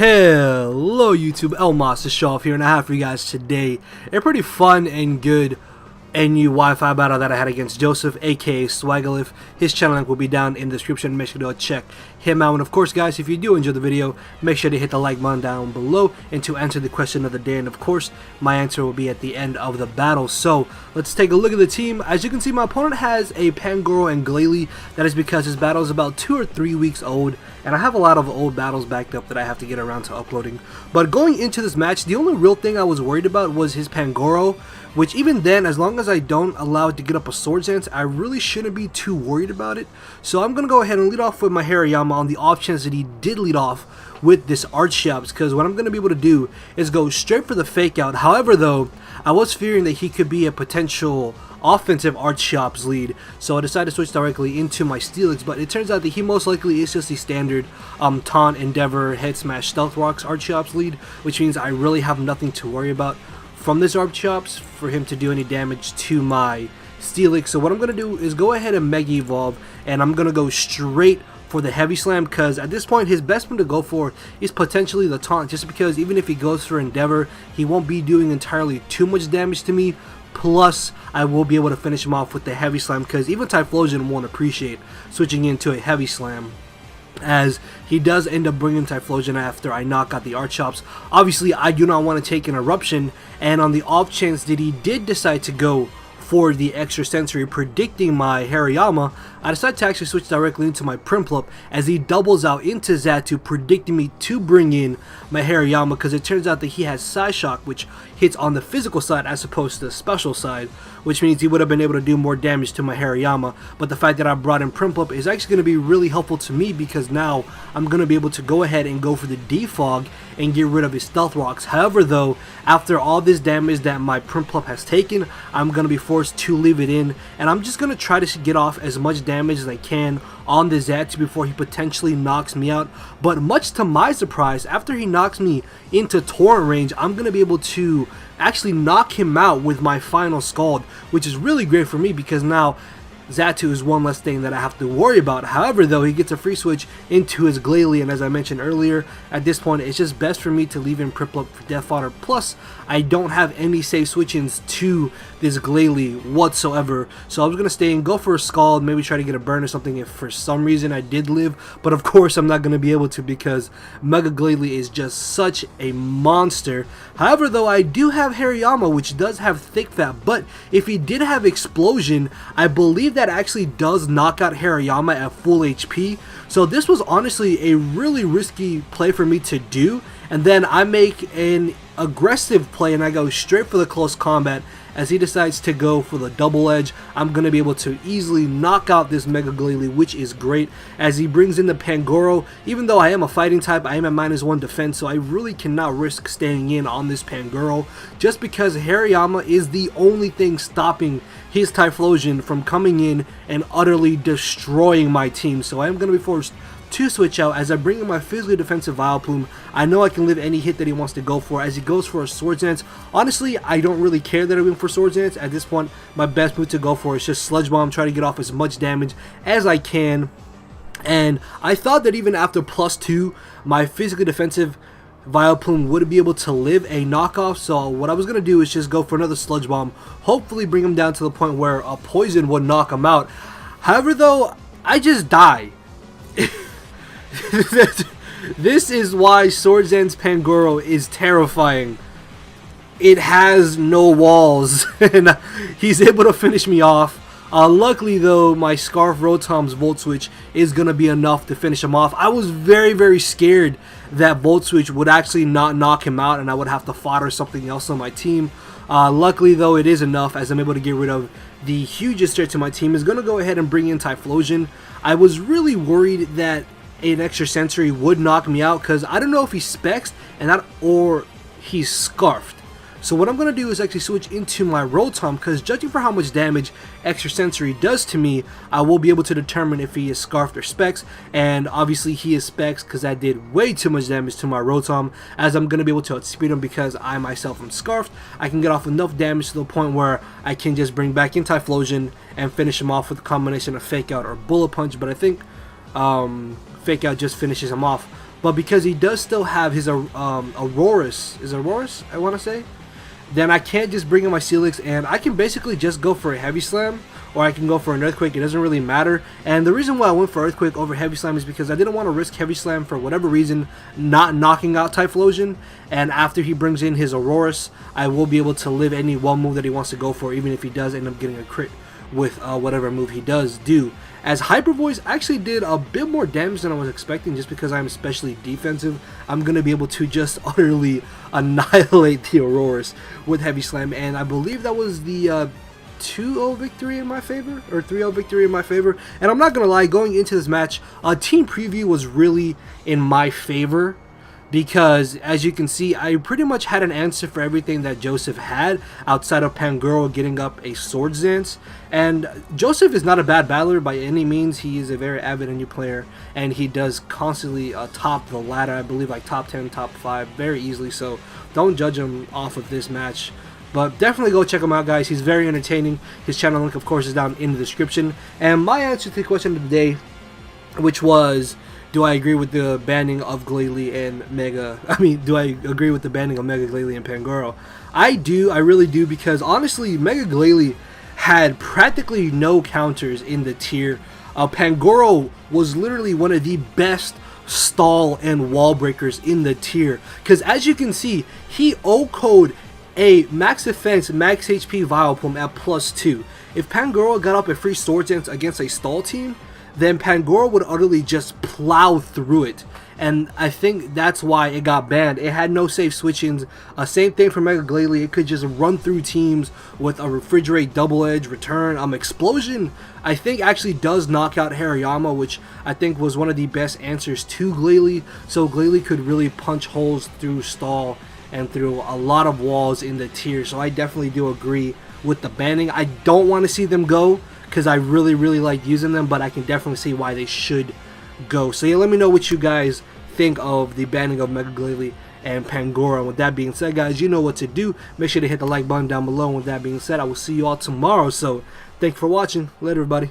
Hello YouTube, Elmas to show off here, and I have for you guys today a pretty fun and good NU Wi-Fi battle that I had against Joseph, aka Swagilyph. His channel link will be down in the description. Make sure to go check him out. And of course guys, if you do enjoy the video, make sure to hit the like button down below and to answer the question of the day. And of course, my answer will be at the end of the battle. So let's take a look at the team. As you can see, my opponent has a Pangoro and Glalie. That is because his battle is about 2 or 3 weeks old, and I have a lot of old battles backed up that I have to get around to uploading. But going into this match, the only real thing I was worried about was his Pangoro, which even then, as long as I don't allow it to get up a Swords Dance, I really shouldn't be too worried about it. So I'm going to go ahead and lead off with my Hariyama on the off chance that he did lead off with this Archie, because what I'm going to be able to do is go straight for the fake out. However though, I was fearing that he could be a potential offensive Archie's lead, so I decided to switch directly into my Steelix, but it turns out that he most likely is just the standard Taunt, Endeavor, Head Smash, Stealth Rocks Archie's lead, which means I really have nothing to worry about from this Archie's for him to do any damage to my Steelix. So what I'm going to do is go ahead and Mega Evolve, and I'm going to go straight for the Heavy Slam, because at this point his best one to go for is potentially the Taunt, just because even if he goes for Endeavor, he won't be doing entirely too much damage to me. Plus, I will be able to finish him off with the Heavy Slam, because even Typhlosion won't appreciate switching into a Heavy Slam, as he does end up bringing Typhlosion after I knock out the Archops. Obviously, I do not want to take an Eruption, and on the off chance that he did decide to go for the extra sensory predicting my Hariyama, I decided to actually switch directly into my Prinplup, as he doubles out into Xatu, predicting me to bring in my Hariyama, because it turns out that he has Psyshock, which hits on the physical side as opposed to the special side, which means he would have been able to do more damage to my Hariyama. But the fact that I brought in Prinplup is actually going to be really helpful to me, because now I'm going to be able to go ahead and go for the Defog and get rid of his Stealth Rocks. However though, after all this damage that my Prinplup has taken, I'm going to be forced to leave it in, and I'm just going to try to get off as much damage as I can on the Xatu before he potentially knocks me out. But much to my surprise, after he knocks me into Torrent range, I'm going to be able to actually knock him out with my final Scald, which is really great for me, because now Xatu is one less thing that I have to worry about. However though, he gets a free switch into his Glalie, and as I mentioned earlier, at this point it's just best for me to leave in Prinplup for Death Fodder. Plus, I don't have any safe switch-ins to this Glalie whatsoever, so I was going to stay and go for a Scald, maybe try to get a burn or something if for some reason I did live, but of course I'm not going to be able to, because Mega Glalie is just such a monster. However though, I do have Hariyama, which does have Thick Fat, but if he did have Explosion, I believe that actually does knock out Hariyama at full HP. So this was honestly a really risky play for me to do, and then I make an aggressive play and I go straight for the close combat. As he decides to go for the double edge, I'm going to be able to easily knock out this Mega Glalie, which is great, as he brings in the Pangoro. Even though I am a fighting type, I am at -1 defense, so I really cannot risk staying in on this Pangoro, just because Hariyama is the only thing stopping his Typhlosion from coming in and utterly destroying my team. So I am going to be forced to switch out as I bring in my physically defensive Vileplume. I know I can live any hit that he wants to go for, as he goes for a Swords Dance. Honestly, I don't really care that I went for Swords Dance. At this point, my best move to go for is just Sludge Bomb, try to get off as much damage as I can. And I thought that even after +2, my physically defensive Vileplume would be able to live a knockoff, so what I was going to do is just go for another Sludge Bomb, hopefully bring him down to the point where a Poison would knock him out. However though, I just die. This is why Swords Dance Pangoro is terrifying. It has no walls, and he's able to finish me off. Luckily though, my Scarf Rotom's Volt Switch is going to be enough to finish him off. I was very scared that Volt Switch would actually not knock him out and I would have to fodder something else on my team. Luckily though, it is enough, as I'm able to get rid of the hugest threat to my team. Is going to go ahead and bring in Typhlosion. I was really worried that an extra sensory would knock me out, because I don't know if he's Specs or he's Scarfed. So what I'm going to do is actually switch into my Rotom, because judging for how much damage extra sensory does to me, I will be able to determine if he is Scarfed or Specs, and obviously he is Specs, because that did way too much damage to my Rotom, as I'm going to be able to outspeed him because I myself am Scarfed. I can get off enough damage to the point where I can just bring back in Typhlosion and finish him off with a combination of Fake Out or Bullet Punch, but I think Fake Out just finishes him off. but because he does still have his Aurorus, is Aurorus, I want to say, then I can't just bring in my Steelix, and I can basically just go for a Heavy Slam, or I can go for an Earthquake. It doesn't really matter. And the reason why I went for Earthquake over Heavy Slam is because I didn't want to risk Heavy Slam for whatever reason not knocking out Typhlosion. And after he brings in his Aurorus, I will be able to live any one move that he wants to go for, even if he does end up getting a crit with whatever move he does do. As Hyper Voice actually did a bit more damage than I was expecting, just because I'm especially defensive. I'm going to be able to just utterly annihilate the Aurorus with Heavy Slam, and I believe that was the 2-0 victory in my favor, or 3-0 victory in my favor. And I'm not going to lie, going into this match, team preview was really in my favor, because as you can see, I pretty much had an answer for everything that Joseph had, outside of Pangoro getting up a Swords Dance. And Joseph is not a bad battler by any means. He is a very avid NU player, and he does constantly top the ladder, I believe like top 10, top 5 very easily, so don't judge him off of this match. But definitely go check him out, guys. He's very entertaining. His channel link, of course, is down in the description. And my answer to the question of the day, which was, do I agree with the banning of Glalie and do I agree with the banning of Mega Glalie and Pangoro? I do, I really do, because honestly, Mega Glalie had practically no counters in the tier. Pangoro was literally one of the best stall and wall breakers in the tier, because as you can see, he O-code a max defense, max HP Vileplume at +2. If Pangoro got up a free Sword Dance against a stall team, then Pangoro would utterly just plow through it. And I think that's why it got banned. It had no safe switch-ins. Same thing for Mega Glalie. It could just run through teams with a Refrigerate, Double Edge, Return. Explosion, I think, actually does knock out Hariyama, which I think was one of the best answers to Glalie. So Glalie could really punch holes through stall and through a lot of walls in the tier. So I definitely do agree with the banning. I don't want to see them go, because I really like using them, but I can definitely see why they should go. So yeah, let me know what you guys think of the banning of Mega Glalie and Pangoro. And with that being said, guys, you know what to do. Make sure to hit the like button down below. And with that being said, I will see you all tomorrow. So thanks for watching. Later, everybody.